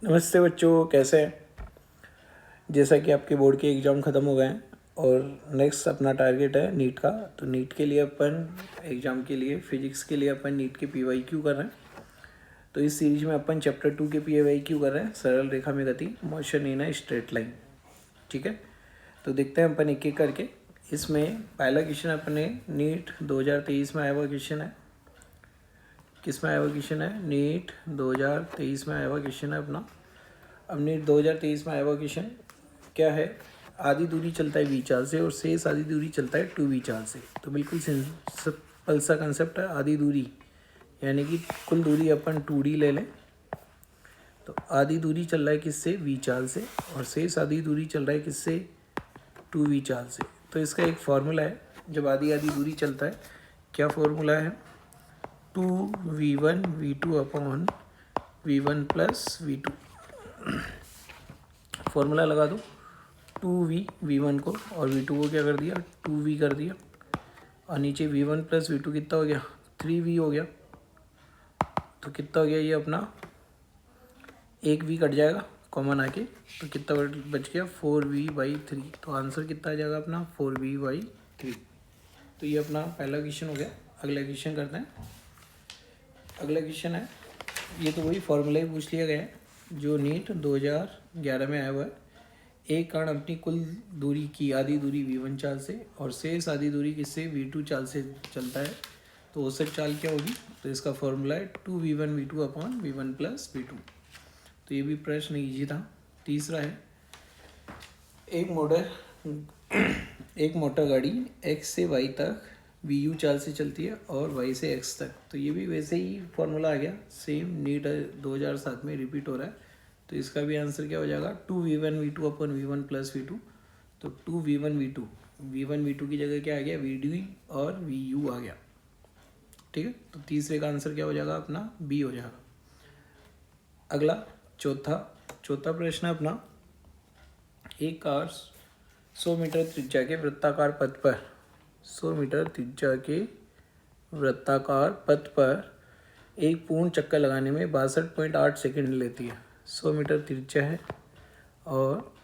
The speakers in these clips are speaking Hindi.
नमस्ते बच्चों, कैसे हैं। जैसा कि आपके बोर्ड के एग्ज़ाम ख़त्म हो गए हैं और नेक्स्ट अपना टारगेट है नीट का। तो नीट के लिए अपन एग्ज़ाम के लिए फिजिक्स के लिए अपन नीट के PYQ कर रहे हैं। तो इस सीरीज में अपन चैप्टर 2 के PYQ कर रहे हैं, सरल रेखा में गति, motion in a straight line. ठीक है, तो देखते हैं अपन एक एक करके। इसमें पहला क्वेश्चन अपने नीट 2023 में आया हुआ क्वेश्चन है। किस में आया हुआ क्वेश्चन है? नीट 2023 में आया हुआ क्वेश्चन है अपना। अब नीट 2023 में आया हुआ क्वेश्चन क्या है? आधी दूरी चलता है v चाल से और शेष आधी दूरी चलता है 2v चाल से। तो बिल्कुल सिंपल सा कंसेप्ट है। आधी दूरी यानी कि कुल दूरी अपन 2d ले लें। तो आधी दूरी चल रहा है किससे? v चाल से, और शेष आधी दूरी चल रहा है किससे? 2v चाल से। तो इसका एक फार्मूला है जब आधी आधी दूरी चलता है। क्या फार्मूला है? 2v1 v2 upon v1 plus v2। Formula लगा दो। 2v v1 को और v2 को क्या कर दिया? 2v कर दिया, और नीचे v1 प्लस v2 कितना हो गया? 3v हो गया। तो कितना हो गया ये अपना? एक v कट जाएगा कॉमन आके, तो कितना बच गया? 4v/3। तो आंसर कितना आ जाएगा अपना? 4v/3। तो ये अपना पहला क्वेश्चन हो गया। अगला क्वेश्चन करते हैं। अगला क्वेश्चन है, ये तो वही फॉर्मूला ही पूछ लिया गया है जो नीट 2011 में आया हुआ है। एक कण अपनी कुल दूरी की आधी दूरी v1 चाल से और शेष आधी दूरी किससे? v2 चाल से चलता है। तो औसत चाल क्या होगी? तो इसका फॉर्मूला है 2v1 v2 upon v1 plus v2। तो ये भी प्रश्न ईजी था। तीसरा है, एक मोटर गाड़ी x से y तक vu चाल से चलती है और y से x तक। तो ये भी वैसे ही फॉर्मूला आ गया, सेम नीट 2007 में रिपीट हो रहा है। तो इसका भी आंसर क्या हो जाएगा? 2v1 v2 upon v1 plus v2। तो 2v1 v2 की जगह क्या आ गया? vd और vu आ गया। ठीक है, तो तीसरे का आंसर क्या हो जाएगा अपना? बी हो जाएगा। अगला चौथा प्रश्न है अपना। एक कार 100 मीटर त्रिज्या के वृत्ताकार पथ पर 100 मीटर त्रिज्या के वृत्ताकार पथ पर एक पूर्ण चक्कर लगाने में 62.8 सेकंड लेती है। 100 मीटर त्रिज्या है और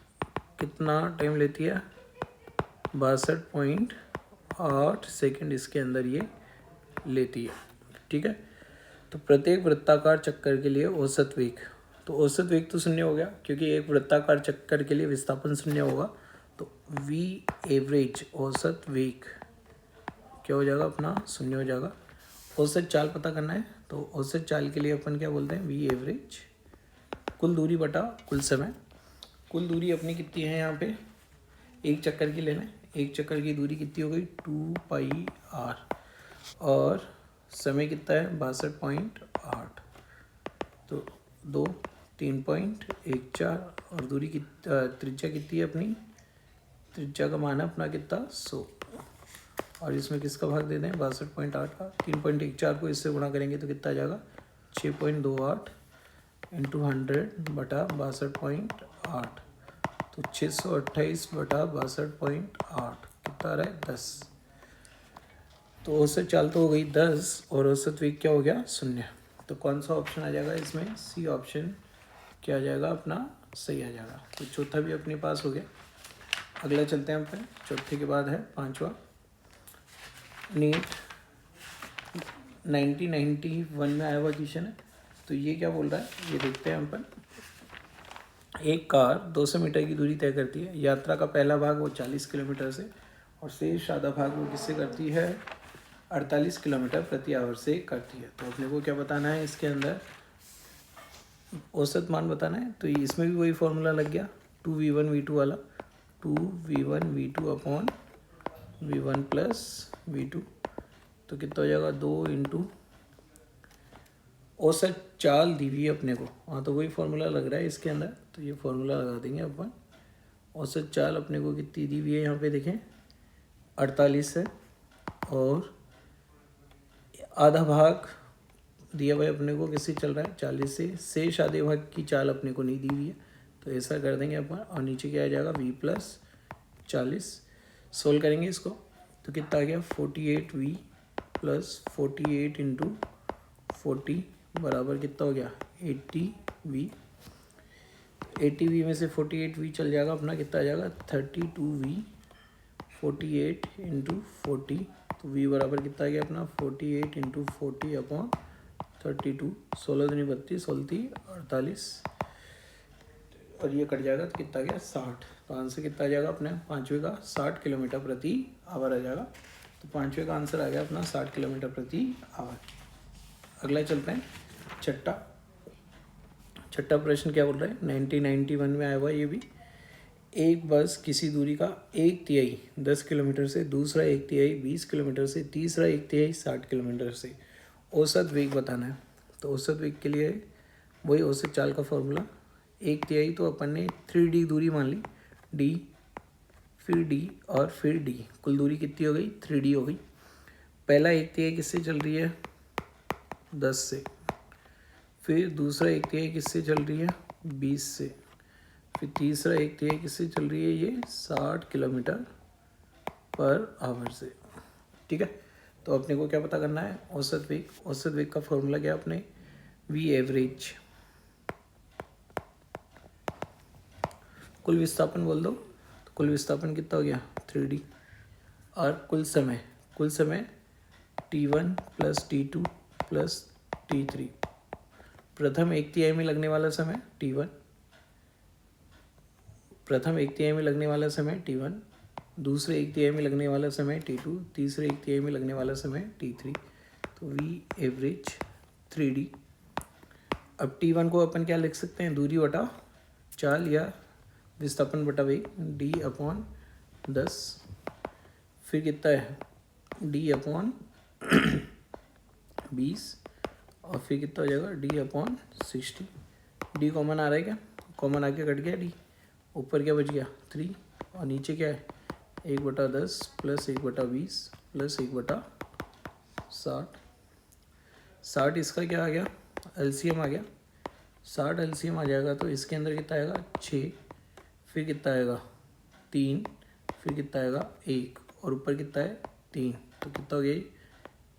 कितना टाइम लेती है? 62.8 सेकंड इसके अंदर ये लेती है। ठीक है, तो प्रत्येक वृत्ताकार चक्कर के लिए औसत वेग, तो औसत वेग तो शून्य हो गया क्योंकि एक वृत्ताकार चक्कर के लिए विस्थापन शून्य होगा। तो v एवरेज औसत वेग क्या हो जाएगा अपना? शून्य हो जाएगा। औसत चाल पता करना है, तो औसत चाल के लिए अपन क्या बोलते हैं? v एवरेज कुल दूरी बटा कुल समय। कुल दूरी अपनी कितनी है यहाँ पे? एक चक्कर की लेना है। एक चक्कर की दूरी कितनी हो गई? 2πr, और समय कितना है? 62.8। तो 2 3.14, और दूरी की त्रिज्या कितनी है अपनी? त्रिज्या का मान है अपना कितना? 100, और इसमें किसका भाग दे दें? 62.8 का। 3.14 को इससे गुणा करेंगे तो कितना आ जाएगा? 6.28 इंटू 100 बटा 62.8। तो 628 बटा 62.8 कितना आ रहा है? 10। तो औसत चाल तो हो गई 10 और औसत वेग क्या हो गया? शून्य। तो कौन सा ऑप्शन आ जाएगा इसमें? सी ऑप्शन क्या आ जाएगा अपना? सही आ जाएगा। तो चौथा भी अपने पास हो गया। अगला चलते हैं अपन। चौथे के बाद है पांचवा। नीट 1991 में आया हुआ क्वेश्चन है। तो ये क्या बोल रहा है ये देखते हैं अपन। एक कार 200 मीटर की दूरी तय करती है। यात्रा का पहला भाग वो 40 किलोमीटर से और शेष आधा भाग वो किससे करती है? 48 किलोमीटर प्रति आवर से करती है। तो अपने को क्या बताना है इसके अंदर? औसत मान बताना है। तो इसमें भी वही फॉर्मूला लग गया 2v1 v2 वाला। 2v1 v2 upon v1 plus v2। तो कितना हो जाएगा? 2 इंटू औसत चाल दी हुई है अपने को। हाँ, तो वही फॉर्मूला लग रहा है इसके अंदर। तो ये फॉर्मूला लगा देंगे अपन। औसत चाल अपने को कितनी दी हुई है यहाँ पे देखें? 48 है, और आधा भाग दिया हुआ है अपने को किससे चल रहा है? 40 से। शेष आधे भाग की चाल अपने को नहीं दी हुई है, तो ऐसा कर देंगे अपन। और नीचे क्या आ जाएगा? v plus 40। सोल्व करेंगे इसको तो कितना आ गया? 48v प्लस 48 इंटू 40 बराबर कितना हो गया? 80v। 80v में से 48v चल जाएगा अपना, कितना आ जाएगा 32v, 48 इंटू 40, तो v बराबर कितना आ गया अपना 48 इंटू 40 अपॉन 32, 16 दूनी 32, 16 48, और ये कट जाएगा तो कितना आ गया 60। तो आंसर कितना आ जाएगा अपने पाँचवें का 60 किलोमीटर प्रति आवर आ जाएगा। तो पाँचवें का आंसर आ गया अपना 60 किलोमीटर प्रति आवर। अगला चलते हैं छठा प्रश्न क्या बोल रहा है, 1991 में आया हुआ ये भी। एक बस किसी दूरी का 1/3 10 किलोमीटर से, दूसरा 1/3 20 किलोमीटर से, तीसरा 1/3 60 किलोमीटर से औसत वेग बताना है। तो औसत वेग के लिए वही औसत चाल का फॉर्मूला, 1/3 तो अपन ने 3d दूरी मान ली, d फिर d और फिर d, कुल दूरी कितनी हो गई 3d हो गई। पहला 1/3 किससे चल रही है 10 से, फिर दूसरा 1/3 किससे चल रही है 20 से, फिर तीसरा 1/3 किससे चल रही है ये 60 किलोमीटर पर आवर से। ठीक है, तो अपने को क्या पता करना है औसत वेग। औसत वेग का फॉर्मूला क्या अपने v एवरेज, कुल विस्थापन बोल दो, तो कुल विस्थापन कितना हो गया 3d, और कुल समय t1 plus t2 plus t3। प्रथम 1/3 में लगने वाला समय t1, प्रथम 1/3 में लगने वाला समय t1, दूसरे 1/3 में लगने वाला समय t2, तीसरे 1/3 में लगने वाला समय t3। तो v एवरेज 3d। अब t1 को अपन क्या लिख सकते हैं, दूरी बटा चाल या विस्थापन बटा वेग, d अपॉन 10, फिर कितना है d अपॉन 20, और फिर कितना हो जाएगा d अपॉन 60। d कॉमन आ रहा है क्या, कॉमन आके कट गया d, ऊपर क्या बच गया 3, और नीचे क्या है 1/10 प्लस 1/20 प्लस 1/60। 60 इसका क्या आ गया एलसीएम आ गया, 60 एलसीएम आ जाएगा तो इसके अंदर कितना आएगा 6, फिर कितना आएगा 3, फिर कितना आएगा 1, और ऊपर कितना है 3, तो कितना हो गया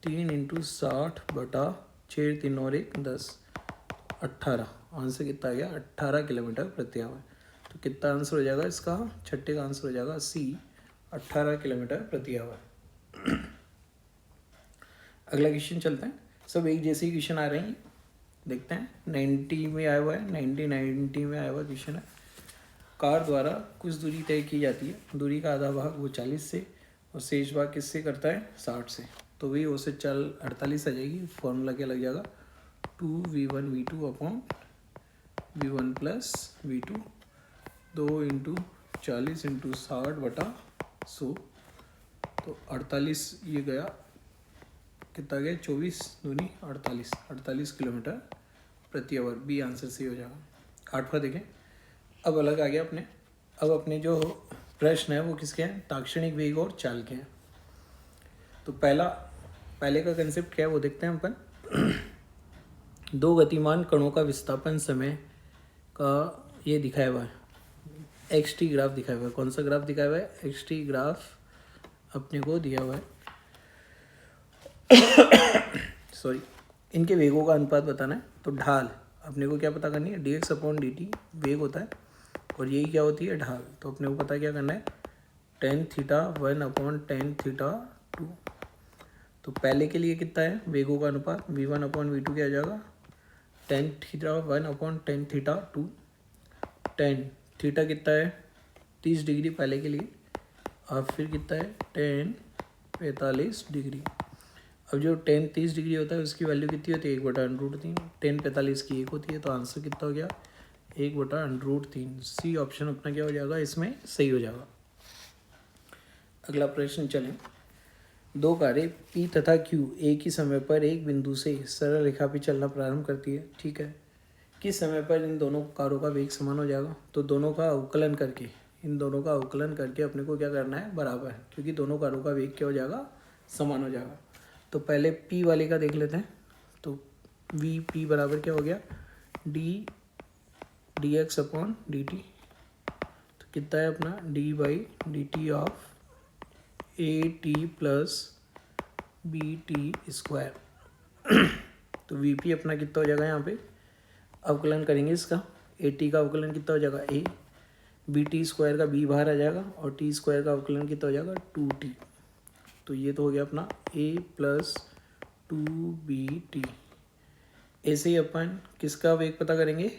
3 इंटू 60/6, 3 और 1 10, 18। आंसर कितना आ गया 18 किलोमीटर प्रति आवर। तो कितना आंसर हो जाएगा इसका, छठे का आंसर हो जाएगा सी 18 किलोमीटर प्रति आवर। अगला क्वेश्चन चलते हैं, सब एक जैसे ही क्वेश्चन आ रहे हैं, देखते हैं 90 में आया हुआ है, 1990 में आया हुआ क्वेश्चन है। कार द्वारा कुछ दूरी तय की जाती है, दूरी का आधा भाग वो 40 से और शेष भाग किससे करता है 60 से, तो वही औसत चाल 48 आ जाएगी। फॉर्मूला क्या लग जाएगा 2v1v2 upon v1 plus v2, 2 into 40 into 60/100, तो 48 ये गया, कितना गया 24 दूनी 48, 48 किलोमीटर प्रति आवर। बी आंसर सही हो जाएगा। 8वां देखें, अब अलग आ गया अपने, अब अपने जो प्रश्न है वो किसके हैं, ताक्षणिक वेग और चाल के हैं। तो पहले का कंसेप्ट क्या है वो देखते हैं अपन। दो गतिमान कणों का विस्थापन समय का ये दिखाया हुआ है, एक्स-टी ग्राफ दिखाया हुआ है। कौन सा ग्राफ दिखाया हुआ है, एक्स-टी ग्राफ अपने को दिया हुआ है। सॉरी, इनके वेगों का अनुपात बताना है। तो ढाल अपने को क्या पता करनी है, dx अपॉन dt वेग होता है, और यही क्या होती है ढाल। तो अपने को पता क्या करना है, tan θ1 अपॉन tan θ2। तो पहले के लिए कितना है वेगों का अनुपात, v1 अपॉन v2 क्या आ जाएगा, tan θ1 upon tan θ2। tan theta कितना है 30 डिग्री पहले के लिए, और फिर कितना है tan 45 डिग्री। अब जो tan 30 डिग्री होता है उसकी वैल्यू कितनी होती है 1/√3, tan 45 की 1 होती है, तो आंसर कितना हो गया 1/√3। सी ऑप्शन अपना क्या हो जाएगा इसमें सही हो जाएगा। अगला प्रश्न चलें, दो कारें P तथा Q एक ही समय पर एक बिंदु से सरल रेखा पे चलना प्रारंभ करती है, ठीक है। किस समय पर इन दोनों कारों का वेग समान हो जाएगा, तो दोनों का अवकलन करके, इन दोनों का अवकलन करके अपने को क्या करना है बराबर, क्योंकि दोनों कारों का वेग क्या हो जाएगा समान हो जाएगा। तो पहले P वाले का देख लेते हैं। तो Vp बराबर क्या हो गया dx अपॉन dt, तो कितना है अपना d/dt of at plus bt²। तो Vp अपना कितना हो जाएगा, यहाँ पे अवकलन करेंगे इसका ए टी का अवकलन कितना हो जाएगा ए, बी टी स्क्वायर का बी बाहर आ जाएगा और टी स्क्वायर का अवकलन कितना हो जाएगा 2t। तो ये तो हो गया अपना a प्लस 2bt। ऐसे ही अपन किसका वेग पता करेंगे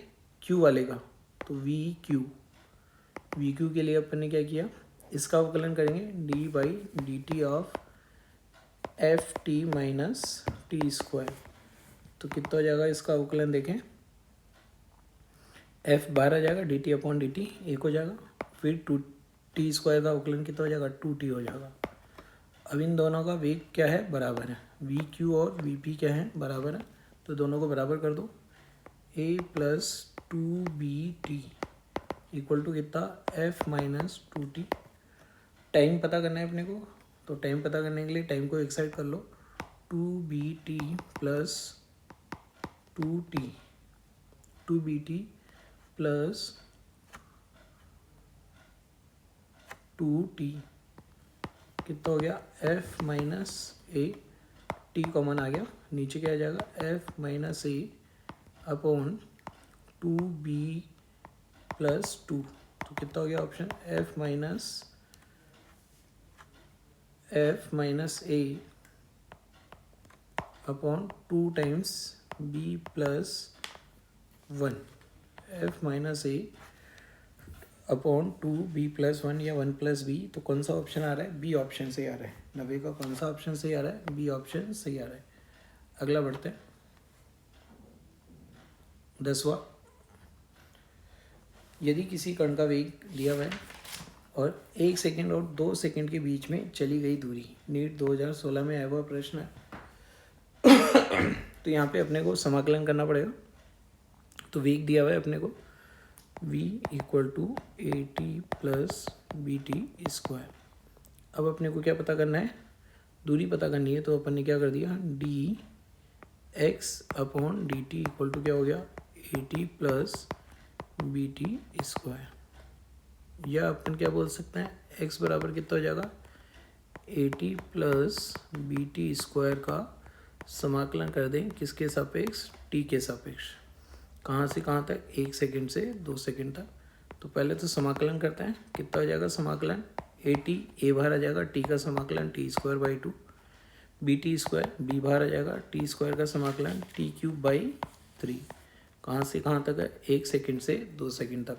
q वाले का, तो वी क्यू के लिए अपन ने क्या किया, इसका अवकलन करेंगे D by D T of F T minus T square. तो कितना हो जाएगा इसका अवकलन देखें, एफ बाहर आ जाएगा, D T upon D T एक हो जाएगा, फिर 2t स्क्वायर का अवकलन कितना हो जाएगा 2t हो जाएगा। अब इन दोनों का वेग क्या है बराबर है, वी क्यू और वी पी क्या है बराबर है, तो दोनों को बराबर कर दो, a plus 2bt equal to कितना f माइनस 2t। टाइम पता करना है अपने को, तो टाइम पता करने के लिए टाइम को एक साइड कर लो, 2bt plus 2bt plus 2t कितना हो गया f minus a, t common आ गया, नीचे क्या आ जाएगा f minus a upon 2b plus 2। तो कितना हो गया option f minus a upon 2 times b plus 1, f minus a upon 2b plus 1 या 1 प्लस बी। तो कौन सा ऑप्शन आ रहा है, बी ऑप्शन से आ रहा है। 90 का कौन सा ऑप्शन सही आ रहा है, बी ऑप्शन सही आ रहा है। अगला बढ़ते हैं 10वां, यदि किसी कण का वेग दिया हुआ है और 1 सेकंड और 2 सेकंड के बीच में चली गई दूरी, नीट 2016 में आया हुआ प्रश्न है। तो यहाँ पे अपने को समाकलन करना पड़ेगा। तो वेग दिया हुआ है अपने को v equal to A T plus B T square. अब अपने को क्या पता करना है, दूरी पता करनी है। तो अपन ने क्या कर दिया, D X upon D T equal to क्या हो गया A T plus B T square. या अपन क्या बोल सकते हैं, x बराबर कितना हो जाएगा A T plus B T square का समाकलन कर दें किसके सापेक्ष, t के सापेक्ष। कहाँ से कहाँ तक, 1 सेकंड से 2 सेकंड तक। तो पहले तो समाकलन करते हैं, कितना हो जाएगा समाकलन, ए टी ए बाहर आ जाएगा, टी का समाकलन T square by 2, B T square B बाहर आ जाएगा, टी स्क्वायर का समाकलन टी क्यूब बाई 3। कहाँ से कहाँ तक है, 1 सेकंड से 2 सेकंड तक।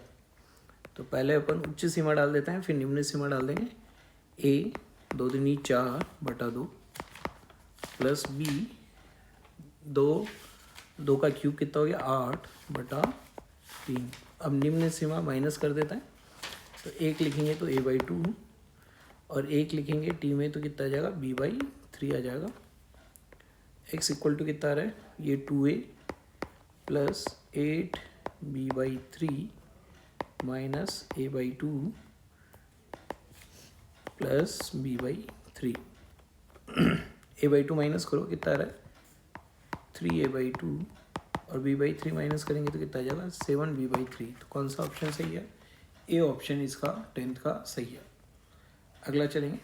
तो पहले अपन उच्च सीमा डाल देते हैं, फिर निम्न सीमा डाल देंगे। ए 2 दूनी 4 बटा 2 प्लस बी 2 का क्यूब कितना हो गया 8 बटा 3। अब निम्न सीमा माइनस कर देता है, तो 1 लिखेंगे तो a बाई 2 और 1 लिखेंगे t में तो कितना आ जाएगा b बाई 3 आ जाएगा। x इक्वल टू कितना आ रहा है, ये 2a plus 8b by 3 minus a by 2 plus b by 3। a by 2 minus करो कितना आ रहा है 3a बाई 2 और b बाई 3 माइनस करेंगे तो कितना आ जाएगा 7b बाई 3। तो कौन सा ऑप्शन सही है, ए ऑप्शन इसका 10th का सही है। अगला चलेंगे,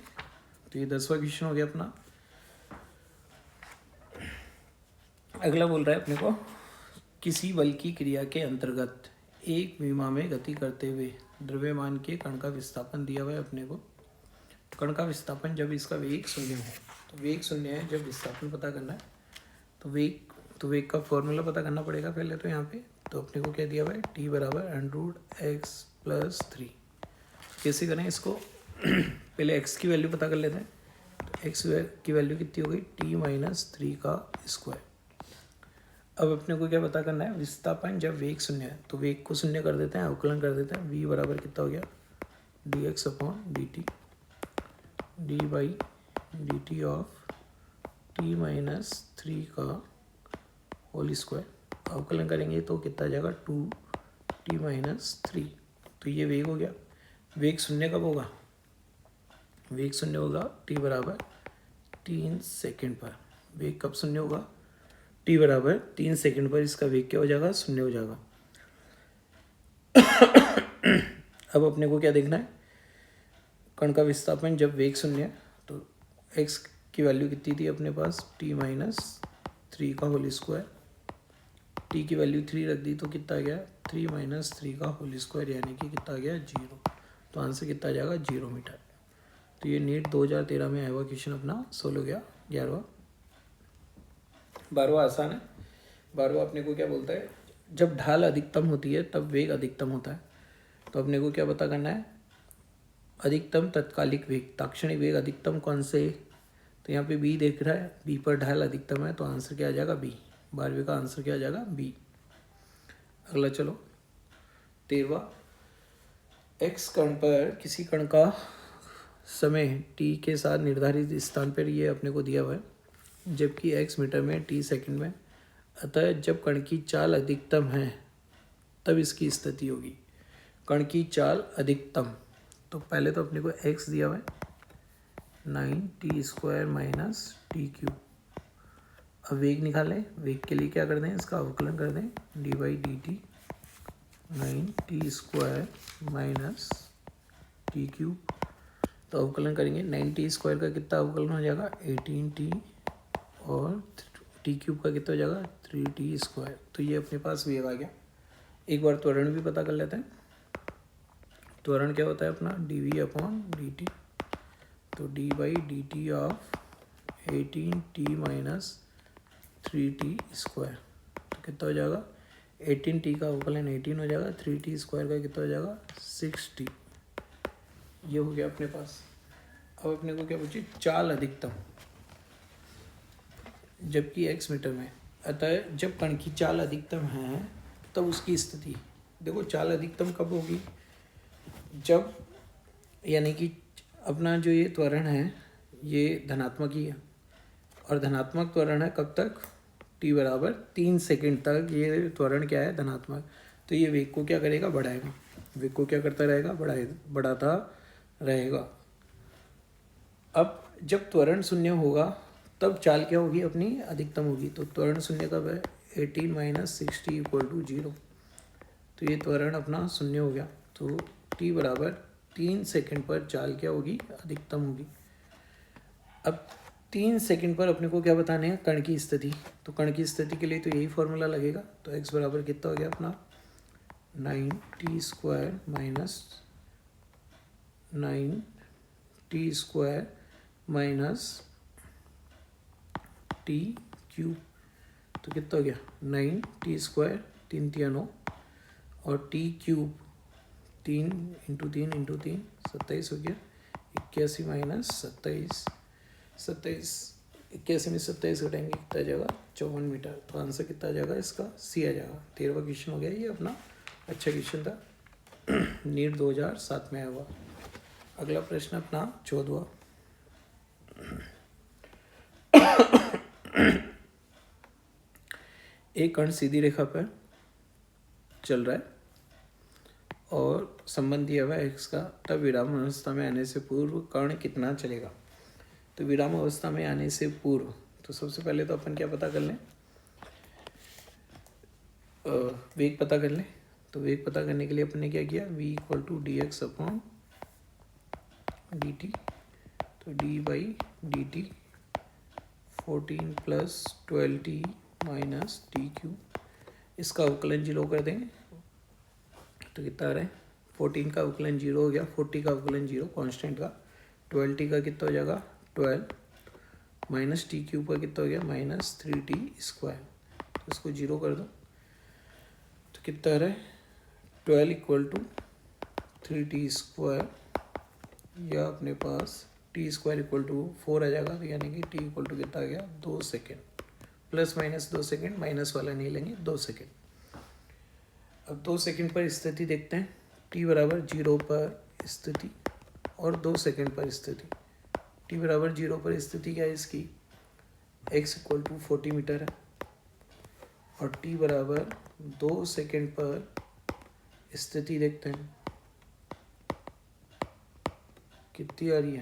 तो ये 10वां क्वेश्चन हो गया अपना। अगला बोल रहा है अपने को, किसी बल की क्रिया के अंतर्गत एक विमा में गति करते हुए द्रव्यमान के कण का विस्थापन दिया हुआ है अपने को। कण का विस्थापन जब इसका वेग 0 है, तो वेग 0 है, जब विस्थापन पता करना है तो वेग का फॉर्मूला पता करना पड़ेगा पहले तो यहाँ पे। तो अपने को क्या दिया हुआ है, टी बराबर √x प्लस 3। कैसे करें इसको, पहले x की वैल्यू पता कर लेते हैं। तो x की वैल्यू कितनी हो गई, t माइनस 3 का स्क्वायर। अब अपने को क्या पता करना है, विस्थापन जब वेग 0 है, तो वेग को 0 कर देते हैं, अवकलन कर देते हैं। v बराबर कितना हो गया dx upon dt, D by D T of t minus 3 का होल स्क्वायर। अवकलन करेंगे तो कितना आ जाएगा 2t माइनस 3। तो ये वेग हो गया। वेग 0 कब होगा, वेग 0 होगा t बराबर 3 सेकंड पर। वेग कब 0 होगा, t बराबर 3 सेकंड पर इसका वेग क्या हो जाएगा 0 हो जाएगा। अब अपने को क्या देखना है, कण का विस्थापन जब वेग 0 है, तो x की वैल्यू कितनी थी अपने पास, t माइनस 3 का होल स्क्वायर। t की वैल्यू 3 रख दी तो कितना आ गया 3 माइनस 3 का होल स्क्वायर यानी कि कितना आ गया 0। तो आंसर कितना आ जाएगा 0 मीटर। तो ये नीट 2013 में आया हुआ क्वेश्चन अपना सोल्व हो गया। 11वां 12वां आसान है। 12वां अपने को क्या बोलता है, जब ढाल अधिकतम होती है तब वेग अधिकतम होता है। तो अपने को क्या पता करना है, अधिकतम तत्कालिक वेग, ताक्षणिक वेग अधिकतम कौन से। तो यहाँ पे बी देख रहा है, बी पर ढाल अधिकतम है, तो आंसर क्या आ जाएगा बी। 12वीं का आंसर क्या आ जाएगा बी। अगला चलो 13वां, एक्स कण पर किसी कण का समय टी के साथ निर्धारित स्थान पर ये अपने को दिया हुआ है, जबकि एक्स मीटर में टी सेकंड में। अतः जब कण की चाल अधिकतम है तब इसकी स्थिति होगी। कण की चाल अधिकतम, तो पहले तो अपने को एक्स दिया हुआ है 9t² माइनस टी क्यूब। अब वेग निकालें, वेग के लिए क्या कर दें, इसका अवकलन कर दें, dy/dt 9t² minus T cube. तो अवकलन करेंगे, 9t² का कितना अवकलन हो जाएगा 18t, और टी क्यूब का कितना हो जाएगा 3t²। तो ये अपने पास वेग आ गया। एक बार त्वरण भी पता कर लेते हैं। त्वरण क्या होता है अपना dv/dt। तो d/dt of 18t minus 3t²। तो कितना हो जाएगा 18t का अवकलन 18 हो जाएगा, 3t² का कितना हो जाएगा 6t। ये हो गया अपने पास। अब अपने को क्या पूछिए, चाल अधिकतम जबकि x मीटर में। अतः जब कण की चाल अधिकतम है तब उसकी स्थिति। देखो चाल अधिकतम कब होगी, जब यानी कि अपना जो ये त्वरण है ये धनात्मक ही है, और धनात्मक त्वरण है कब तक, t बराबर 3 सेकंड तक ये त्वरण क्या है धनात्मक। तो ये वेग को क्या करेगा, बढ़ाएगा। वेग को क्या करता रहेगा, बढ़ाता रहेगा। अब जब त्वरण शून्य होगा तब चाल क्या होगी अपनी अधिकतम होगी। तो त्वरण शून्य कब है 18 माइनस 60 = 0। तो ये त्वरण अपना शून्य हो गया। तो t बराबर 3 सेकंड पर चाल क्या होगी अधिकतम होगी। अब 3 सेकंड पर अपने को क्या बताने हैं, कण की स्थिति। तो कण की स्थिति के लिए तो यही फॉर्मूला लगेगा। तो x बराबर कितना हो गया अपना 9t² minus 9t² minus T cube. तो कितना हो गया 9t², 3 × 9, और टी क्यूब 3 × 3 × 3 27 हो गया। 81 माइनस 27, 81 में 27 घटाएंगे कितना आ जाएगा 54 मीटर। तो आंसर कितना आ जाएगा इसका सी आ जाएगा। 13वां क्वेश्चन हो गया ये अपना, अच्छा क्वेश्चन था, नीट 2007 में आया हुआ। अगला प्रश्न अपना 14वां, एक कण सीधी रेखा पर चल रहा है और संबंध दिया हुआ है x का, तब विराम अवस्था में आने से पूर्व कण कितना चलेगा। तो विराम अवस्था में आने से पूर्व, तो सबसे पहले तो अपन क्या पता कर लें, वेग पता कर लें। तो वेग पता करने के लिए अपन ने क्या किया, v = dx/dt। तो d/dt 14 + 12t minus T cube, इसका अवकलन 0 कर देंगे तो कितना आ रहा है 14 का अवकलन 0 हो गया, 40 का अवकलन 0 कांस्टेंट का, 12t का कितना हो जाएगा 12 माइनस टी क्यूब का कितना हो गया माइनस 3t²। तो इसको 0 कर दो तो कितना आ रहा है 12 = 3t², या अपने पास t² = 4 आ जाएगा। तो यानी कि t = कितना आ गया 2 second, plus minus 2 second, minus वाला नहीं लेंगे 2 सेकेंड। अब 2 सेकेंड पर स्थिति देखते हैं, t बराबर 0 पर स्थिति और 2 सेकेंड पर स्थिति। t बराबर 0 पर स्थिति क्या है इसकी, x = 40 मीटर है, और t बराबर 2 सेकेंड पर स्थिति देखते हैं कितनी आ रही है।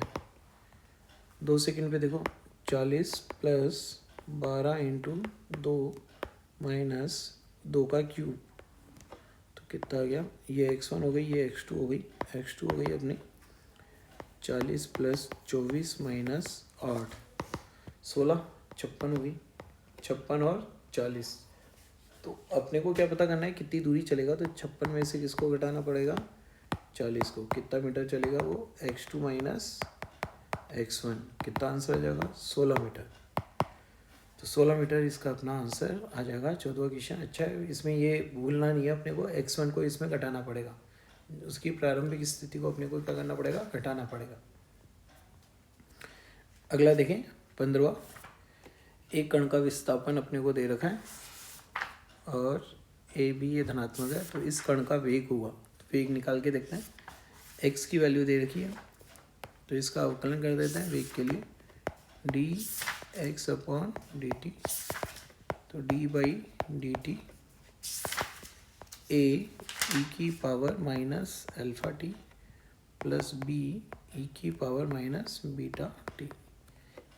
2 सेकेंड पे देखो 40 + 12 × 2 माइनस 2 का क्यूब, तो कितना आ गया, ये x1 हो गई, ये x2 हो गई, x2 हो गई अपनी 40 + 24 माइनस 8 16 56 हो गई, 56 और 40, तो अपने को क्या पता करना है कितनी दूरी चलेगा, तो 56 में से किसको घटाना पड़ेगा, 40 को। कितना मीटर चलेगा वो, x2 माइनस x1, कितना आंसर आ जाएगा, 16 मीटर। तो 16 मीटर इसका अपना आंसर आ जाएगा। 14वां क्वेश्चन अच्छा है, इसमें ये भूलना नहीं है अपने को, x1 को इसमें घटाना पड़ेगा, उसकी प्रारंभिक स्थिति को अपने को क्या करना पड़ेगा, घटाना पड़ेगा। अगला देखें 15वां, एक कण का विस्थापन अपने को दे रखा है और ए बी ये धनात्मक है, तो इस कण का वेग हुआ, तो वेग निकाल के देखते हैं। x की वैल्यू दे रखी है तो इसका अवकलन कर देते हैं वेग के लिए, dx/dt, तो d/dt a e की power minus alpha T plus b e की पावर माइनस बीटा टी।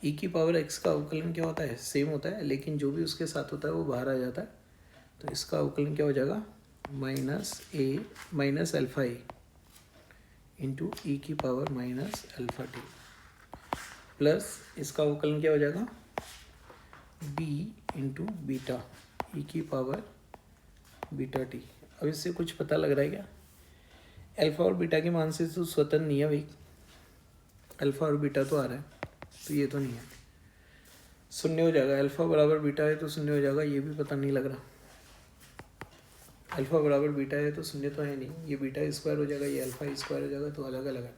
ई की पावर एक्स का अवकलन क्या होता है, सेम होता है, लेकिन जो भी उसके साथ होता है वो बाहर आ जाता है। तो इसका अवकलन क्या हो जाएगा, माइनस अल्फा ए इंटू ई की power minus alpha T plus इसका अवकलन क्या हो जाएगा, बी इंटू बीटा ई की पावर बीटा टी। अब इससे कुछ पता लग रहा है क्या, अल्फा और बीटा के मान से तो स्वतंत्र नहीं है भाई, अल्फा और बीटा तो आ रहा है, तो ये तो नहीं है, शून्य हो जाएगा। अल्फा बराबर बीटा है तो शून्य हो जाएगा, ये भी पता नहीं लग रहा। अल्फा बराबर बीटा है तो शून्य तो है नहीं, ये बीटा स्क्वायर हो जाएगा, ये अल्फा स्क्वायर हो जाएगा, तो अलग अलग है।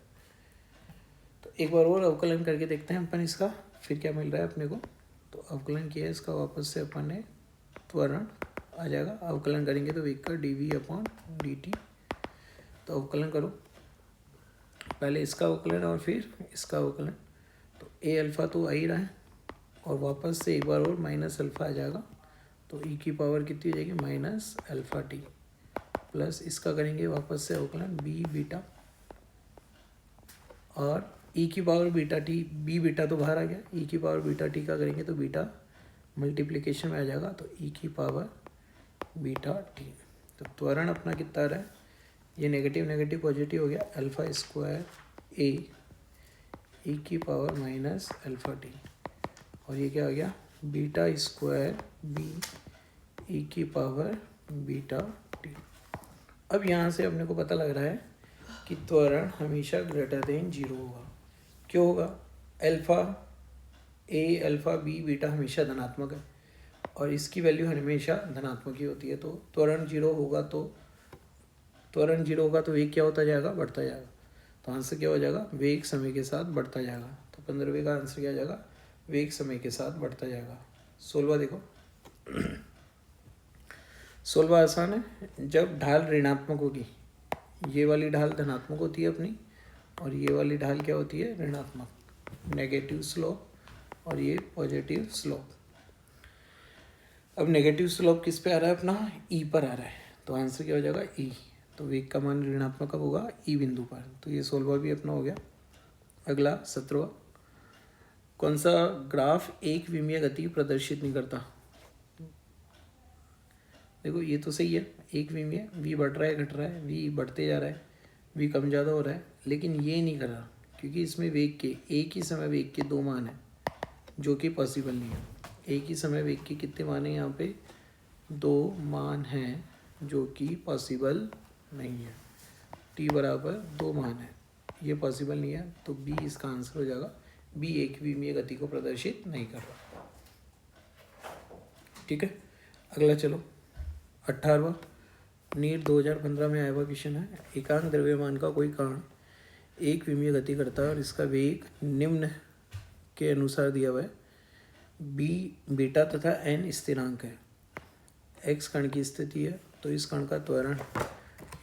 तो एक बार और अवकलन करके देखते हैं अपन इसका, फिर क्या मिल रहा है अपने को। तो अवकलन किया है इसका, वापस से अपन ने त्वरण आ जाएगा, अवकलन करेंगे तो वेग का dv/dt। तो अवकलन करो, पहले इसका अवकलन और फिर इसका अवकलन। तो ए अल्फ़ा तो आ ही रहा है और वापस से एक बार और माइनस अल्फ़ा आ जाएगा, तो ई की पावर कितनी हो जाएगी, माइनस अल्फ़ा टी प्लस इसका करेंगे वापस से अवकलन बी बीटा, और ई की power beta T, B beta तो बाहर आ गया, ई की पावर बीटा टी का करेंगे तो बीटा मल्टीप्लिकेशन में आ जाएगा, तो ई की पावर बीटा टी। तो त्वरण अपना कितना रहा है, ये नेगेटिव नेगेटिव पॉजिटिव हो गया, अल्फ़ा स्क्वायर ए ई की पावर माइनस अल्फ़ा टी, और ये क्या हो गया, बीटा स्क्वायर बी ई की पावर बीटा टी। अब यहाँ से अपने को पता लग रहा है कि त्वरण हमेशा ग्रेटर देन 0 होगा। क्यों होगा, alpha A alpha B beta हमेशा धनात्मक है और इसकी वैल्यू हमेशा धनात्मक ही होती है। तो त्वरण 0 होगा तो वेग क्या होता जाएगा, बढ़ता जाएगा। तो आंसर क्या हो जाएगा, वेग समय के साथ बढ़ता जाएगा। तो 15वें का आंसर क्या आ जाएगा, वेग समय के साथ बढ़ता जाएगा। 16वां देखो 16वां आसान है, जब ढाल ऋणात्मक होगी, ये वाली ढाल धनात्मक होती है अपनी और ये वाली ढाल क्या होती है, ऋणात्मक, नेगेटिव स्लोप, और ये पॉजिटिव स्लोप। अब नेगेटिव स्लोप किस पे आ रहा है अपना, ई पर आ रहा है, तो आंसर क्या हो जाएगा, ई। तो वेग का मान ऋणात्मक कब होगा, ई बिंदु पर। तो ये 16वां भी अपना हो गया। अगला 17वां, कौन सा ग्राफ एक विमीय गति प्रदर्शित नहीं करता। देखो ये तो सही है, एक विमीय, वी बढ़ रहा है घट रहा है, वी बढ़ते जा रहा है, वी कम ज़्यादा हो रहा है, लेकिन ये नहीं कर रहा क्योंकि इसमें वेग के एक ही समय वेग के 2 मान हैं जो कि पॉसिबल नहीं है। एक ही समय वेग के कितने मान हैं, यहाँ पे 2 मान हैं जो कि पॉसिबल नहीं है। टी बराबर 2 मान है, ये पॉसिबल नहीं है, तो बी इसका आंसर हो जाएगा। बी एक विमीय गति को प्रदर्शित नहीं कर रहा। ठीक है, अगला चलो 18वां, नीट 2015 में आया हुआ क्वेश्चन है। एकांक द्रव्यमान का कोई कण एक विमीय गति करता है और इसका वेग निम्न के अनुसार दिया हुआ है, बी बीटा तथा एन स्थिरांक है, एक्स कण की स्थिति है, तो इस कण का त्वरण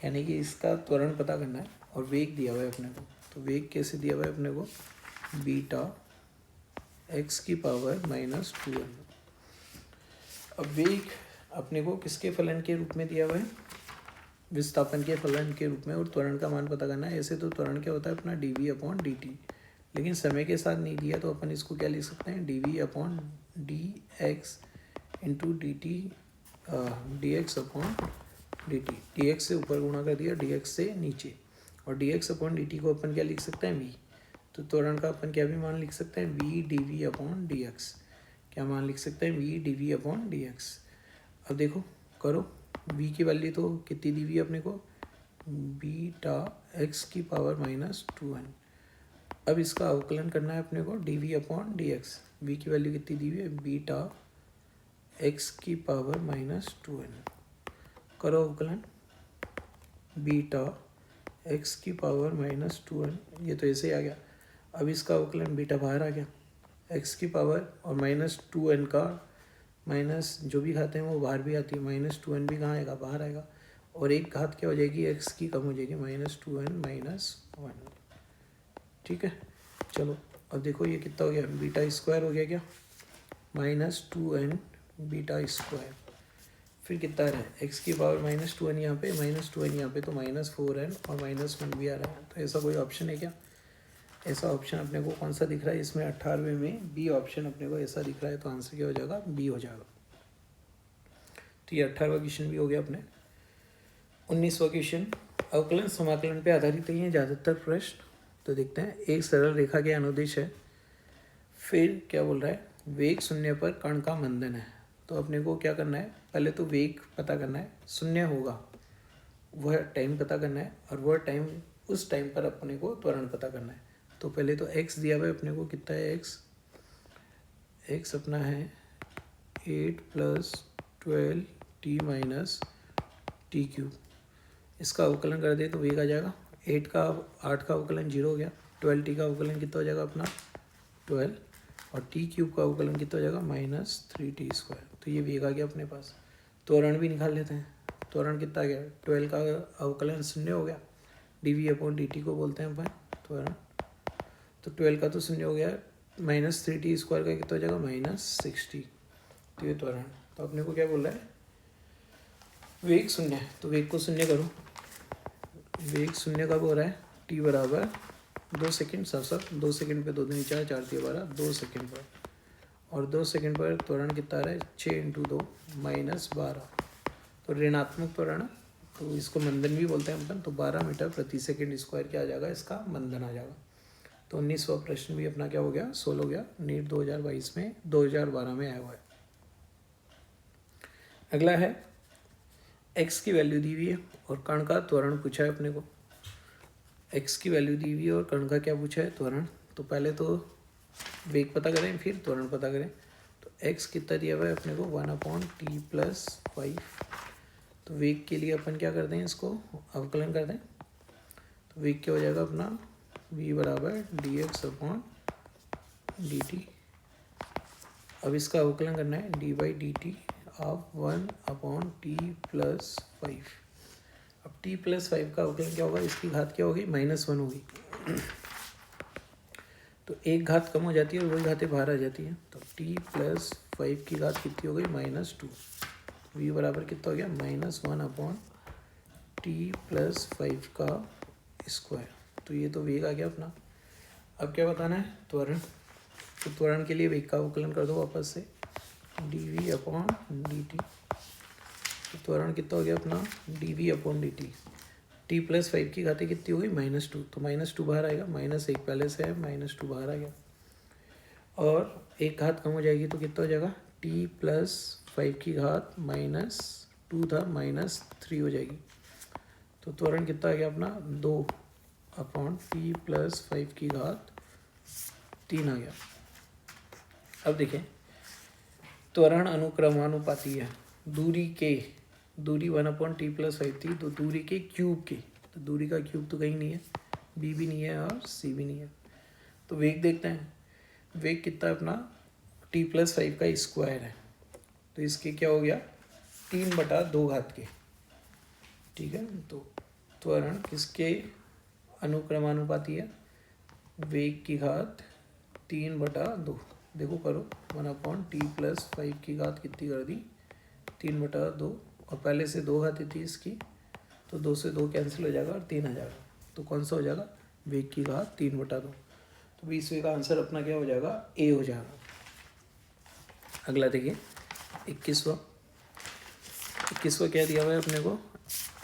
यानी कि इसका त्वरण पता करना है और वेग दिया हुआ है अपने को। तो वेग कैसे दिया हुआ है अपने को, बीटा एक्स की पावर माइनस 2n। अब वेग अपने को किसके फलन के रूप में दिया हुआ है, विस्थापन के फलन के रूप में, और त्वरण का मान पता करना है। ऐसे तो त्वरण क्या होता है अपना dv/dt, लेकिन समय के साथ नहीं दिया तो अपन इसको क्या लिख सकते हैं, dv/dx into dt dx/dt। dx से ऊपर गुणा कर दिया, dx से नीचे, और dx/dt को अपन क्या लिख सकते हैं, v। तो त्वरण का अपन क्या भी मान लिख सकते हैं, v dv/dx। क्या मान लिख सकते हैं, v dv/dx। अब देखो करो। v की वैल्यू तो कितनी दी हुई है अपने को, बीटा x की पावर -2n। अब इसका अवकलन करना है अपने को dv/dx। v की वैल्यू कितनी दी हुई है, बीटा x की पावर -2n। करो अवकलन, बीटा x की पावर -2n, ये तो ऐसे ही आ गया। अब इसका अवकलन बीटा बाहर आ गया, x की पावर और -2n का माइनस जो भी घात हैं वो बाहर भी आती है, -2n भी कहाँ आएगा, बाहर आएगा। और एक घात क्या हो जाएगी, x की कम हो जाएगी, -2n - 1। ठीक है, चलो अब देखो ये कितना हो गया, बीटा स्क्वायर हो गया क्या, -2n बीटा स्क्वायर। फिर कितना रहा है, x की पावर -2n यहाँ पे, -2n यहाँ पे, तो -4n और -1 भी आ रहा है। तो ऐसा कोई ऑप्शन है क्या, ऐसा ऑप्शन अपने को कौन सा दिख रहा है इसमें, 18वें में बी ऑप्शन अपने को ऐसा दिख रहा है। तो आंसर क्या हो जाएगा, बी हो जाएगा। तो ये 18वां क्वेश्चन भी हो गया अपने। 19वां क्वेश्चन, अवकलन समाकलन पे आधारित है ये ज़्यादातर प्रश्न। तो देखते हैं, एक सरल रेखा के अनुदिश है, फिर क्या बोल रहा है, वेग शून्य पर कण का मंदन है। तो अपने को क्या करना है, पहले तो वेग पता करना है, शून्य होगा वह टाइम पता करना है, और वह टाइम, उस टाइम पर अपने को त्वरण पता करना है। तो पहले तो x दिया हुआ है अपने को, कितना है x अपना है 8 + 12t - t³। इसका अवकलन कर दे तो वेग आ जाएगा, 8 का अवकलन 0 हो गया, 12t का अवकलन कितना हो जाएगा अपना 12, और t³ का अवकलन कितना हो जाएगा -3t²। तो ये वेग आ गया अपने पास। त्वरण भी निकाल लेते हैं, त्वरण कितना आ गया, 12 का अवकलन 0 हो गया, dv/dt को बोलते हैं अपन त्वरण। तो 12 का तो 0 हो गया, -3t² का कितना हो जाएगा -60। तो ये त्वरण। तो अपने को क्या बोल रहा है, वेग शून्य है, तो वेग को शून्य करो। वेग शून्य कब हो रहा है, t बराबर 2 सेकेंड, सब 2 सेकेंड पे 2 दूनी 4, 4 × 12, 2 सेकेंड पर। और 2 सेकेंड पर त्वरण कितना आ रहा है, 6 × 2 -12। तो ऋणात्मक त्वरण, तो इसको मंदन भी बोलते हैं अपन। तो 12 मीटर प्रति सेकेंड स्क्वायर क्या आ जाएगा, इसका मंदन आ जाएगा। तो 19वां प्रश्न भी अपना क्या हो गया, सोल्व हो गया। नीट 2012 में आया हुआ है। अगला है, x की वैल्यू दी हुई है और कण का त्वरण पूछा है अपने को। x की वैल्यू दी हुई है और कण का क्या पूछा है, त्वरण। तो पहले तो वेग पता करें, फिर त्वरण पता करें। तो x कितना दिया हुआ है अपने को, 1/t + 5। तो वेग के लिए अपन क्या कर दें, इसको अवकलन कर दें। तो वेग क्या हो जाएगा अपना, v = dx/dt। अब इसका अवकलन करना है d/dt ऑफ 1/t + 5। अब t + 5 का अवकलन क्या होगा, इसकी घात क्या होगी, -1 होगी। तो एक घात कम हो जाती है और वही घातें बाहर आ जाती हैं। तो t + 5 की घात कितनी हो गई, -2। v बराबर कितना हो गया, -1/t + 5 का स्क्वायर। तो ये तो वेग आ गया अपना। अब क्या बताना है, त्वरण। तो त्वरण के लिए वेग का अवकलन कर दो वापस से, dv/dt। तो त्वरण कितना हो गया अपना, dv/dt। t + 5 की घातें कितनी हो गई, -2। तो -2 बाहर आएगा, -1 पहले से है, -2 बाहर आ गया। और एक घात कम हो जाएगी तो कितना हो जाएगा, t + 5 की घात -2 था, -3 हो जाएगी। तो त्वरण कितना आ गया अपना, 2/t + 5 की घात 3 आ गया। अब देखें, त्वरण अनुक्रमानुपाती है, दूरी 1/t + 5 थी, तो दूरी के क्यूब के, तो दूरी का क्यूब तो कहीं नहीं है, b भी नहीं है और c भी नहीं है। तो वेग देखते हैं, वेग कितना है अपना, t + 5 का स्क्वायर है। तो इसके क्या हो गया, 3/2 घात के। ठीक है, तो त्वरण किसके अनुक्रमानुपाती है, वेग की घात 3/2। देखो करो, 1/t + 5 की घात कितनी कर दी, 3/2। और पहले से 2 घातें थी इसकी, तो 2 से 2 कैंसिल हो जाएगा और 3 आ जाएगा। तो कौन सा हो जाएगा, वेग की घात 3/2। तो 20वें का आंसर अपना क्या हो जाएगा, ए हो जाएगा। अगला देखिए, 21वां क्या दिया हुआ है अपने को,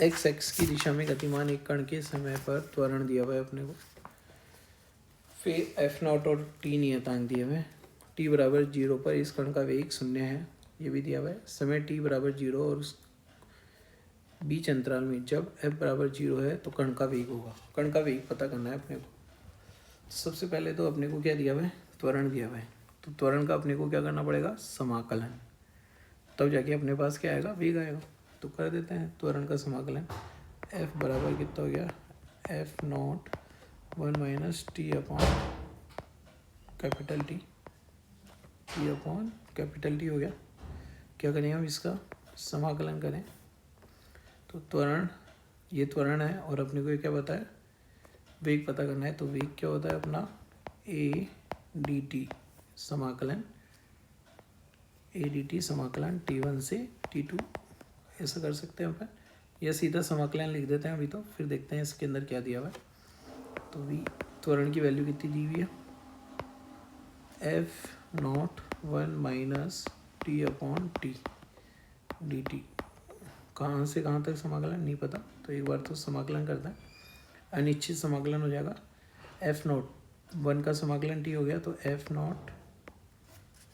x की दिशा में गतिमान एक कण के समय पर त्वरण दिया हुआ है अपने को। फिर F0 और t नियतांक दिए हुए हैं। t = 0 पर इस कण का वेग 0 है, ये भी दिया हुआ है। समय t = 0 और उस बीच अंतराल में जब f बराबर 0 है तो कण का वेग होगा। कण का वेग पता करना है अपने को। तो सबसे पहले तो अपने को क्या दिया हुआ है, त्वरण दिया हुआ है। तो त्वरण का अपने को क्या करना पड़ेगा, समाकलन, तब जाके अपने पास क्या आएगा, वेग आएगा। तो कर देते हैं त्वरण का समाकलन। f बराबर कितना हो गया, f not 1 minus T upon capital T, T upon capital T हो गया। क्या करें हम, इसका समाकलन करें। तो त्वरण, ये त्वरण है और अपने को ये क्या पता है, वेग पता करना है। तो वेग क्या होता है अपना, ए डी टी समाकलन, ए डी टी समाकलन T1 से T2, ऐसा कर सकते हैं अपन, या सीधा समाकलन लिख देते हैं अभी। तो फिर देखते हैं इसके अंदर क्या दिया हुआ है। तो वी त्वरण की वैल्यू कितनी दी हुई है, F not 1 minus T upon T D T. कहाँ से कहाँ तक समाकलन नहीं पता, तो एक बार तो समाकलन करते हैं। अनिश्चित समाकलन हो जाएगा। एफ नॉट 1 का समाकलन टी हो गया, तो एफ नॉट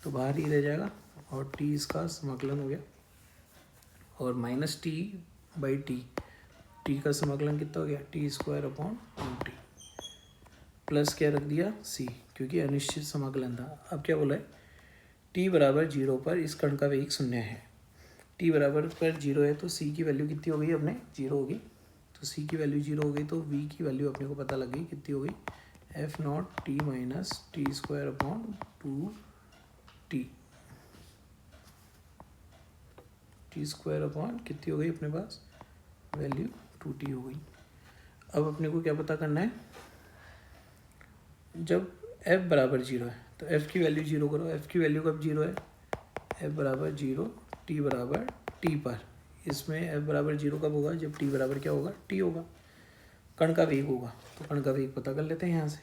तो बाहर ही रह जाएगा, और टी इसका समाकलन हो गया, और minus T by T, T का समाकलन कितना हो गया, T square upon T, plus क्या रख दिया, सी, क्योंकि अनिश्चित समाकलन था। अब क्या बोला है, टी बराबर 0 पर इस कण का वेग 0 है। टी बराबर पर 0 है तो सी की वैल्यू कितनी हो गई अपने, 0 होगी। तो सी की वैल्यू 0 हो गई, तो वी की वैल्यू अपने को पता लग गई कितनी हो गई, F not T minus T square upon 2 T, T square upon कितनी हो गई अपने पास, वैल्यू 2t हो गई। अब अपने को क्या पता करना है, जब f बराबर 0 है तो f की वैल्यू 0 करो। f की वैल्यू कब 0 है, f बराबर 0, t बराबर t पर। इसमें f बराबर 0 कब होगा, जब t बराबर क्या होगा, t होगा, कण का वेग होगा। तो कण का वेग पता कर लेते हैं यहाँ से।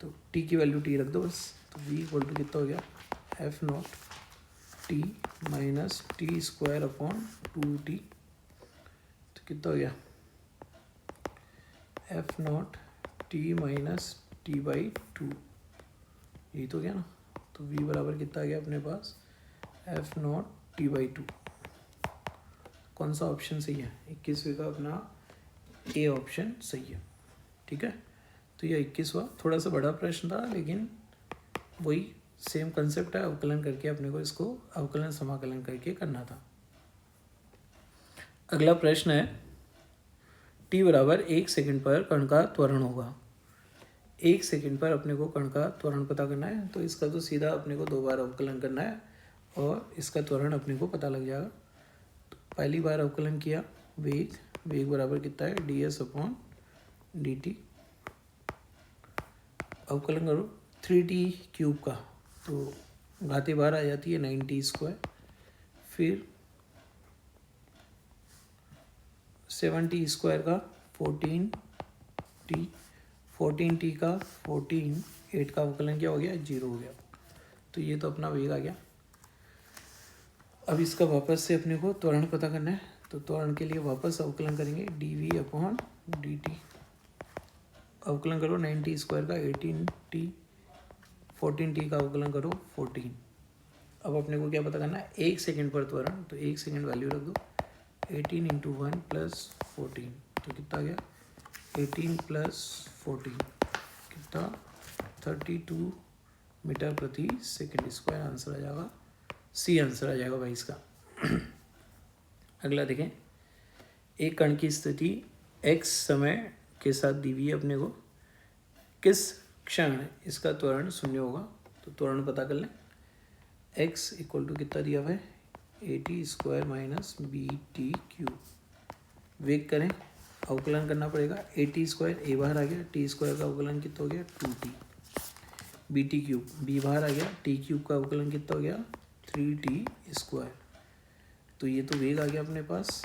तो t की वैल्यू t रख दो बस। तो v इक्वल टू कितना हो गया, F not T minus T square upon 2t, तो कितना हो गया, F not T minus T by 2, यही तो गया ना। तो v बराबर कितना आ गया अपने पास, एफ नॉट टी बाई 2। कौन सा ऑप्शन सही है, 21वें का अपना ए ऑप्शन सही है। ठीक है, तो ये 21वां थोड़ा सा बड़ा प्रश्न था, लेकिन वही सेम कंसेप्ट है, अवकलन करके अपने को इसको अवकलन समाकलन करके करना था। अगला प्रश्न है, t बराबर 1 सेकंड पर कण का त्वरण होगा। 1 सेकंड पर अपने को कण का त्वरण पता करना है। तो इसका तो सीधा अपने को 2 बार अवकलन करना है और इसका त्वरण अपने को पता लग जाएगा। तो पहली बार अवकलन किया, वेग बराबर कितना है, D S upon D T. अवकलन करो 3t क्यूब का, तो घाते बाहर आ जाती है 9t स्क्वायर, फिर 7t स्क्वायर का 14t, 14t का 14, 8 का अवकलन क्या हो गया, 0 हो गया। तो ये तो अपना वेग आ गया। अब इसका वापस से अपने को त्वरण पता करना है। तो त्वरण के लिए वापस अवकलन करेंगे, D V upon D T. अवकलन करो 9t स्क्वायर का 18t, 14t का अवकलन करो 14। अब अपने को क्या पता करना है, 1 सेकंड पर त्वरण, तो 1 सेकंड वैल्यू रख दो, 18 इंटू 1 प्लस 14, तो कितना आ गया, 18 प्लस 14 कितना, 32 मीटर प्रति सेकंड स्क्वायर आंसर आ जाएगा, सी आंसर आ जाएगा भाई इसका। अगला देखें, एक कण की स्थिति x समय के साथ दी हुई है अपने को, किस क्षण इसका त्वरण 0 होगा। तो त्वरण पता कर लें, x इक्वल टू कितना दिया हुआ है, AT square minus BT cube. वेग करें, अवकलन करना पड़ेगा, AT स्क्वायर a बाहर आ गया, t स्क्वायर का अवकलन कितना हो गया 2t, BT क्यूब b बाहर आ गया, t क्यूब का अवकलन कितना हो गया 3t स्क्वायर। तो ये तो वेग आ गया अपने पास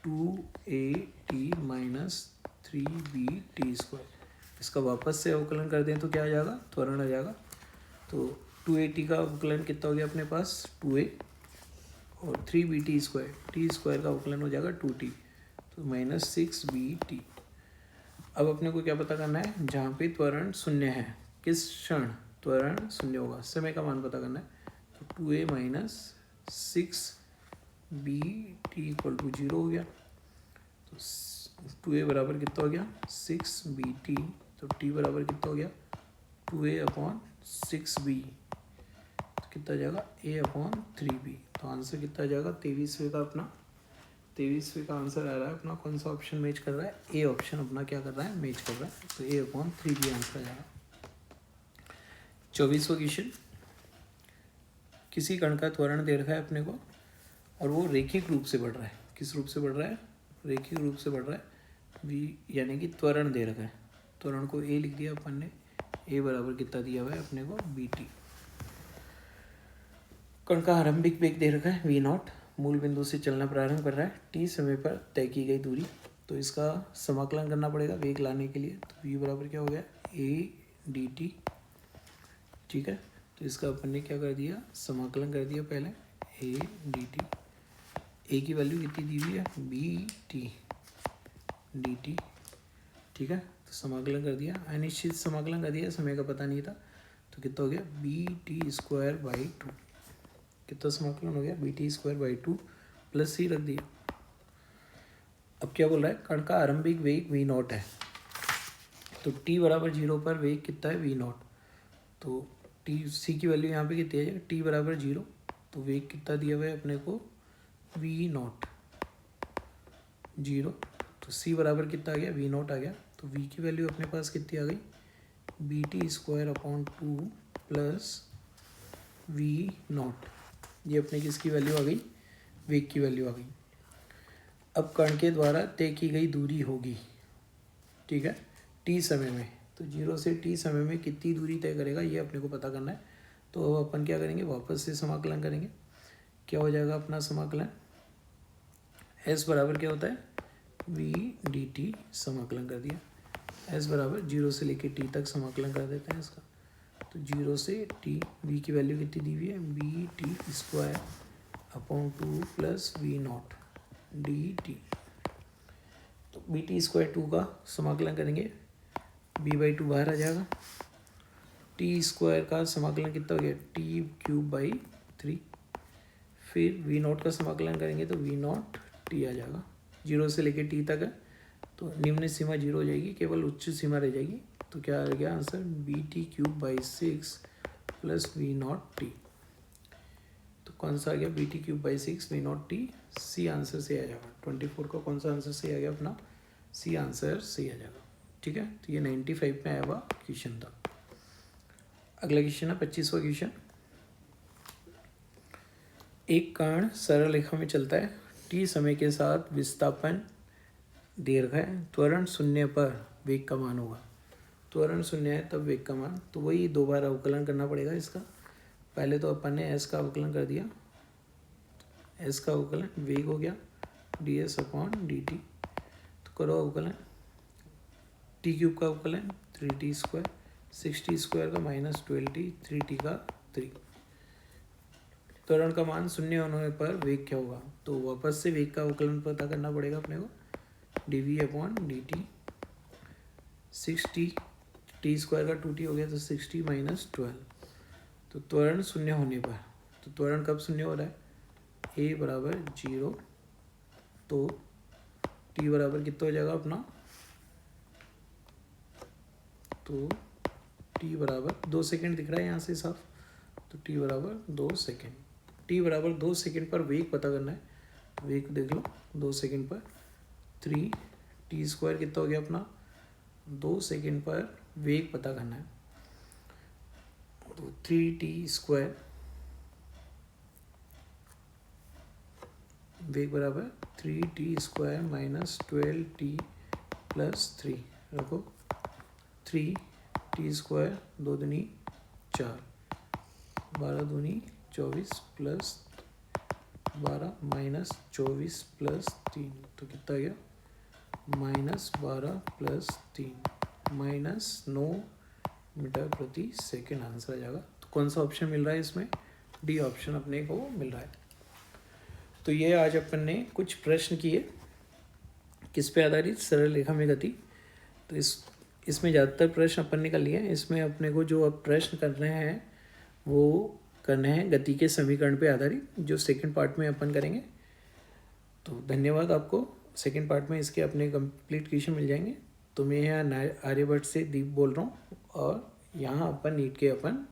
2AT माइनस 3BT स्क्वायर। इसका वापस से अवकलन कर दें तो क्या आ जाएगा, त्वरण आ जाएगा। तो 2AT का अवकलन कितना हो गया अपने पास 2A, और 3BT स्क्वायर, टी स्क्वायर का अवकलन हो जाएगा 2t, तो माइनस 6BT। अब अपने को क्या पता करना है, जहाँ पे त्वरण 0 है, किस क्षण त्वरण 0 होगा, समय का मान पता करना है। तो 2A minus 6BT equal to 0 हो गया। 2a बराबर कितना हो गया 6bt, तो t बराबर कितना हो गया 2a/6b, तो कितना जाएगा a/3b। तो आंसर कितना जाएगा 23वें का अपना 23वें का आंसर आ रहा है अपना। कौन सा ऑप्शन मैच कर रहा है? ए ऑप्शन अपना क्या कर रहा है? मैच कर रहा है। तो a/3b आंसर आ जाएगा। 24वां क्वेश्चन, किसी कण का त्वरण दे रखा है अपने को और वो रेखिक रूप से बढ़ रहा है। किस रूप से बढ़ रहा है? रेखिक रूप से बढ़ रहा है। v यानी कि त्वरण दे रखा है। त्वरण को a लिख दिया अपन ने। a बराबर कितना दिया हुआ है अपने को bt। कण का आरंभिक वेग दे रखा है v0, मूल बिंदु से चलना प्रारंभ कर रहा है t समय पर तय की गई दूरी। तो इसका समाकलन करना पड़ेगा वेग लाने के लिए। तो v बराबर क्या हो गया a dt। ठीक है, तो इसका अपन ने क्या कर दिया? समाकलन कर दिया पहले a dt। a की वैल्यू कितनी दी हुई है? bt dt। ठीक है, तो समाकलन कर दिया, अनिश्चित समाकलन कर दिया, समय का पता नहीं था। तो कितना हो गया bt²/2। कितना समाकलन हो गया? bt²/2 प्लस c रख दिया। अब क्या बोल रहा है? कण का आरंभिक वेग v0 है। तो t बराबर 0 पर वेग कितना है? v0। तो t c की वैल्यू यहाँ पे कितनी आ जाएगी? t बराबर 0, तो वेग कितना दिया हुआ है अपने को? v0 0। तो c बराबर कितना आ गया? v0 आ गया। तो v की वैल्यू अपने पास कितनी आ गई? bt²/2 plus v0। ये अपने किसकी वैल्यू आ गई? वेग की वैल्यू आ गई। अब कण के द्वारा तय की गई दूरी होगी, ठीक है, t समय में। तो 0 से t समय में कितनी दूरी तय करेगा ये अपने को पता करना है। तो अब अपन क्या करेंगे? वापस से समाकलन करेंगे। क्या हो जाएगा अपना समाकलन? s बराबर क्या होता है? v dt। समाकलन कर दिया। s बराबर 0 से लेके t तक समाकलन कर देते हैं इसका। तो 0 से t, v की वैल्यू कितनी दी हुई है? bt²/2 plus v0 dt। तो bt²2 का समाकलन करेंगे, b/2 बाहर आ जाएगा। t² का समाकलन कितना हो गया? t³ 3। फिर v0 का समाकलन करेंगे तो v0 t आ जाएगा। 0 से लेके t तक है, तो निम्न सीमा 0 हो जाएगी, केवल उच्च सीमा रह जाएगी। तो क्या आ गया answer? bt³ plus v0 t। तो कौन सा आ गया? bt³ v0 t। C answer से आ जाएगा। 24 का कौन सा आंसर से आ गया अपना? सी आंसर से आ जाएगा। ठीक है, तो ये 95 में आया हुआ क्वेश्चन था। अगला क्वेश्चन है 25वां क्वेश्चन। एक कण सरल रेखा में चलता है, t समय के साथ विस्थापन दीर्घ है, त्वरण 0 पर वेग का मान होगा। त्वरण 0 है तब वेग का मान, तो वही दो बार अवकलन करना पड़ेगा इसका। पहले तो अपन ने s का अवकलन कर दिया, s का अवकलन वेग हो गया ds/dt। तो करो अवकलन, t³ का अवकलन 3t², 6t² का -12t, 3t का 3। त्वरण का मान 0 होने पर वेग क्या होगा? तो वापस से वेग का अवकलन पता करना पड़ेगा अपने को। dv/dt 6t, t² का 2t हो गया, तो 6t - 12। तो त्वरण 0 होने पर, तो त्वरण कब 0 हो रहा है? a बराबर 0, तो t बराबर कितना हो जाएगा अपना? तो t बराबर 2 सेकेंड दिख रहा है यहाँ से साफ। तो t बराबर 2 सेकेंड। t बराबर 2 सेकेंड पर वेग पता करना है। वेग देख लो 2 सेकेंड पर 3t² कितना हो गया अपना? 2 सेकेंड पर वेग पता करना है। तो 3t² वेग बराबर 3t² - 12t प्लस 3 रखो। 3t² 2 दूनी 4, 12 दूनी 24 प्लस 12 -24 प्लस 3, तो कितना गया? -12 प्लस 3 -9 मीटर प्रति सेकेंड आंसर आ जाएगा। तो कौन सा ऑप्शन मिल रहा है इसमें? डी ऑप्शन अपने को मिल रहा है। तो ये आज अपन ने कुछ प्रश्न किए, किस पे आधारित? सरल रेखा में गति। तो इसमें ज़्यादातर प्रश्न अपन ने कर लिए हैं। इसमें अपने को जो अब प्रश्न करने हैं वो करने हैं गति के समीकरण पे आधारित, जो सेकंड पार्ट में अपन करेंगे। तो धन्यवाद आपको। सेकंड पार्ट में इसके अपने कंप्लीट क्वेश्चन मिल जाएंगे। तो मैं यहाँ आर्यभट्ट से दीप बोल रहा हूँ और यहाँ अपन नीट के अपन